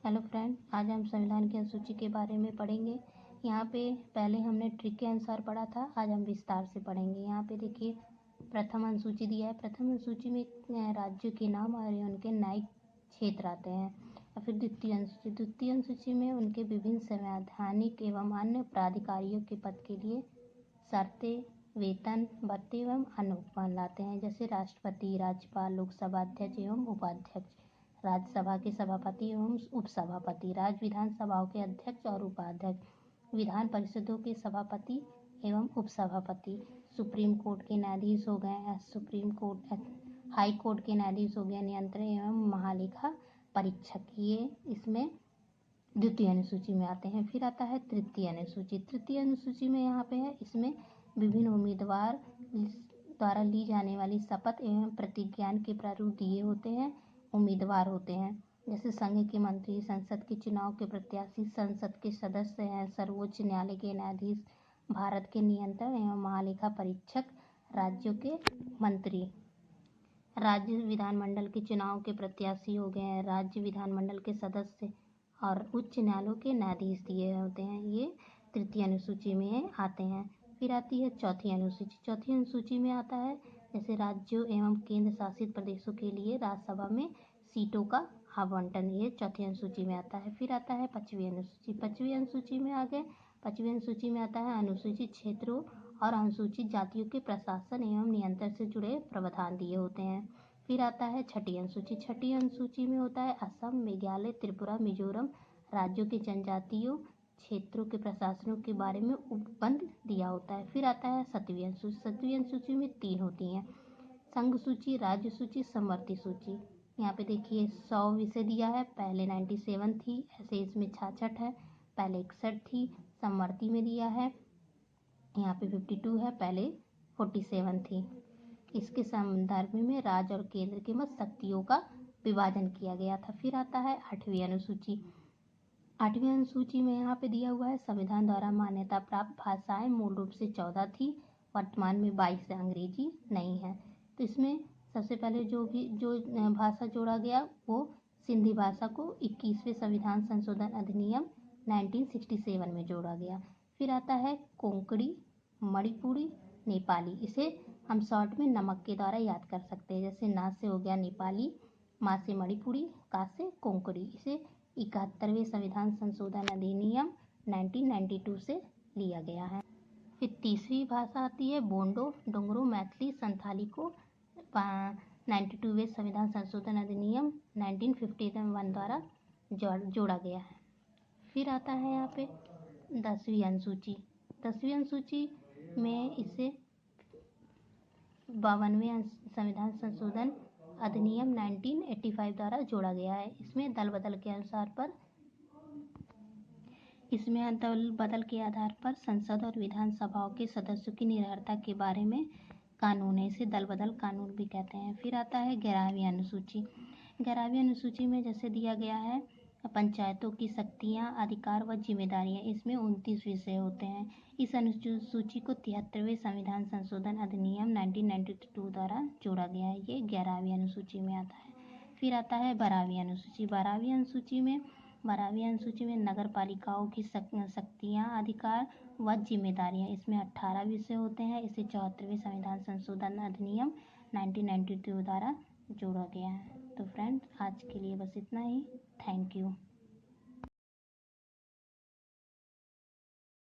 Hello friend, आज हम संविधान की अनुसूची के बारे में पढ़ेंगे। यहाँ पे पहले हमने ट्रिक के अनुसार पढ़ा था, आज हम विस्तार से पढ़ेंगे। यहाँ पे देखिए प्रथम अनुसूची दिया है। प्रथम अनुसूची में राज्यों के नाम और उनके न्यायिक क्षेत्र आते हैं। और फिर द्वितीय अनुसूची में उनके विभिन्न संवैधानिक एवं अन्य प्राधिकारियों के पद के लिए शर्तें, वेतन, भत्ते एवं अन्य उपमान लाते हैं, जैसे राष्ट्रपति, राज्यपाल, लोकसभा अध्यक्ष एवं उपाध्यक्ष, राज्यसभा के सभापति एवं उपसभापति, राज्य विधानसभाओं के अध्यक्ष और उपाध्यक्ष, विधान परिषदों के सभापति एवं उपसभापति, सुप्रीम कोर्ट के न्यायाधीश हो गए, हाई कोर्ट के न्यायाधीश हो गए, नियंत्रण एवं महालेखा परीक्षक, ये इसमें द्वितीय अनुसूची में आते हैं। फिर आता है तृतीय अनुसूची। तृतीय अनुसूची में यहाँ पे है, इसमें विभिन्न उम्मीदवार द्वारा ली जाने वाली शपथ एवं प्रतिज्ञान के प्रारूप दिए होते हैं। उम्मीदवार होते हैं जैसे संघ के मंत्री, संसद के चुनाव के प्रत्याशी, संसद के सदस्य हैं, सर्वोच्च न्यायालय के न्यायाधीश, भारत के नियंत्रण एवं महालेखा परीक्षक, राज्यों के मंत्री, राज्य विधानमंडल के चुनाव के प्रत्याशी हो गए हैं, राज्य विधानमंडल के सदस्य और उच्च न्यायालयों के न्यायाधीश दिए होते हैं। ये तृतीय अनुसूची में आते हैं। फिर आती है चौथी अनुसूची। चौथी अनुसूची में आता है जैसे राज्यों एवं केंद्र शासित प्रदेशों के लिए राज्यसभा में सीटों का आवंटन, ये चौथी अनुसूची में आता है। फिर आता है पांचवी अनुसूची। पांचवी अनुसूची में आ गए, पांचवी अनुसूची में आता है अनुसूचित क्षेत्रों और अनुसूचित जातियों के प्रशासन एवं नियंत्रण से जुड़े प्रावधान दिए होते हैं। फिर आता है छठी अनुसूची। छठी अनुसूची में होता है असम, मेघालय, त्रिपुरा, मिजोरम राज्यों के जनजातियों क्षेत्रों के प्रशासनों के बारे में उपबंध दिया होता है। फिर आता है सातवीं अनुसूची। सातवीं अनुसूची में 3 होती हैं, संघ सूची, राज्य सूची, समवर्ती सूची। यहाँ पे देखिए 100 विषय दिया है, पहले 97 थी, ऐसे इसमें 66 है, पहले 61 थी, समवर्ती में दिया है यहाँ पे 52 है, पहले 47 थी। इसके संदर्भ में राज्य और केंद्र के मध्य शक्तियों का विभाजन किया गया था। फिर आता है 8वीं अनुसूची। 8वीं अनुसूची में यहाँ पे दिया हुआ है संविधान द्वारा मान्यता प्राप्त भाषाएं मूल रूप से 14 थी, वर्तमान में 22 है, अंग्रेजी नहीं है। तो इसमें सबसे पहले जो भाषा जोड़ा गया वो सिंधी भाषा को 21वें संविधान संशोधन अधिनियम 1967 में जोड़ा गया। फिर आता है कोंकणी, मणिपुरी, नेपाली। इसे हम शॉर्ट में नमक के द्वारा याद कर सकते हैं, जैसे ना से हो गया नेपाली, मा से मणिपुरी, का से कोंकणी। इसे 71वें संविधान संशोधन अधिनियम 1992 से लिया गया है। फिर तीसरी भाषा आती है बोंडो, डोंगरो, मैथिली, संथाली को 92वें संविधान संशोधन अधिनियम 1951 द्वारा जोड़ा गया है। फिर आता है यहाँ पे 10वीं अनुसूची। 10वीं अनुसूची में इसे 52वें संविधान संशोधन अधिनियम 1985 द्वारा जोड़ा गया है। इसमें दल बदल के आधार पर संसद और विधानसभाओं के सदस्यों की निर्भरता के बारे में कानून है, इसे दल बदल कानून भी कहते हैं। फिर आता है 11वीं अनुसूची। 11वीं अनुसूची में जैसे दिया गया है पंचायतों की शक्तियां, अधिकार व जिम्मेदारियां, इसमें 29 विषय होते हैं। इस अनुसूची को 73वें संविधान संशोधन अधिनियम 1992 द्वारा जोड़ा गया है, ये 11वीं अनुसूची में आता है। फिर आता है 12वीं अनुसूची। 12वीं अनुसूची में नगर पालिकाओं की शक्तियां, अधिकार व जिम्मेदारियां, इसमें 18 विषय होते हैं। इसे 74वें संविधान संशोधन अधिनियम 1992 द्वारा जोड़ा गया है। तो फ्रेंड्स, आज के लिए बस इतना ही। Thank you.